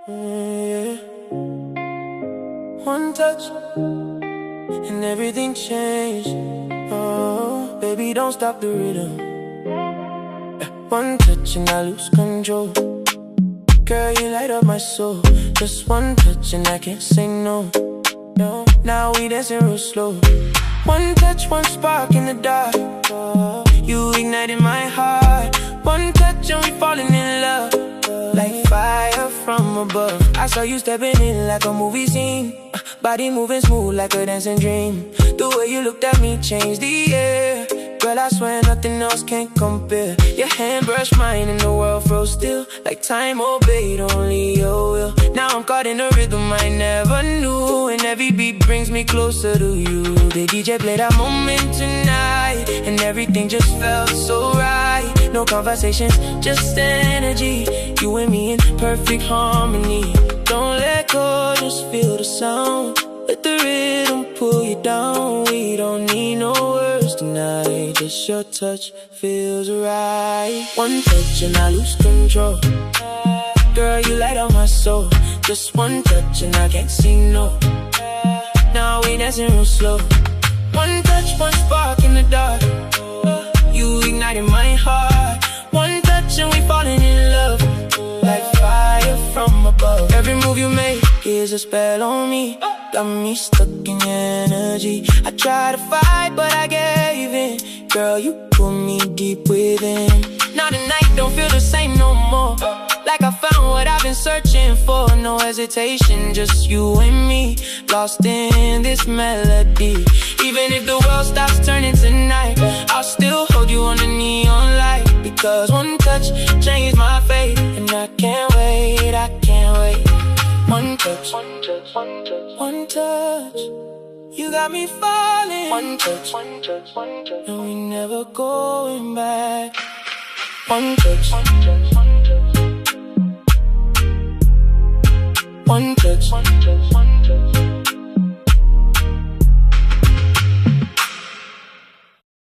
Yeah. One touch and everything changed. Oh, baby, don't stop the rhythm. One touch and I lose control. Girl, you light up my soul. Just one touch and I can't say no. No, now we dancing real slow. One touch, one spark in the dark. You ignited my heart. One touch and we falling in love. Like fire from above. I saw you stepping in like a movie scene. Body moving smooth like a dancing dream. The way you looked at me changed the air. Girl, I swear nothing else can compare. Your hand brushed mine and the world froze still. Like time obeyed only your will. Now I'm caught in a rhythm I never knew. And every beat brings me closer to you. The DJ played that moment tonight, and everything just felt so right. No conversations, just energy. You and me in perfect harmony. Don't let go, just feel the sound. Let the rhythm pull you down. We don't need no words tonight. Just your touch feels right. One touch and I lose control. Girl, you light up my soul. Just one touch and I can't see no. Now we dancing real slow. One touch, one spark in the dark. You ignited my heart. One touch and we falling in love. Like fire from above. Every move you make is a spell on me. Got me stuck in your energy. I tried to fight but I gave in. Girl, you pull me deep within. Now the night don't feel the same no more. Like I found what I've been searching for. No hesitation, just you and me. Lost in this melody. Even if the world stops turning tonight, I'll still hold you on the neon light. Because one touch changed my fate. And I can't wait, I can't wait. One touch, one touch, one touch, one touch. You got me falling. One touch, one touch, one touch. And we never going back. One touch, one touch, one touch. One touch, one touch, one touch.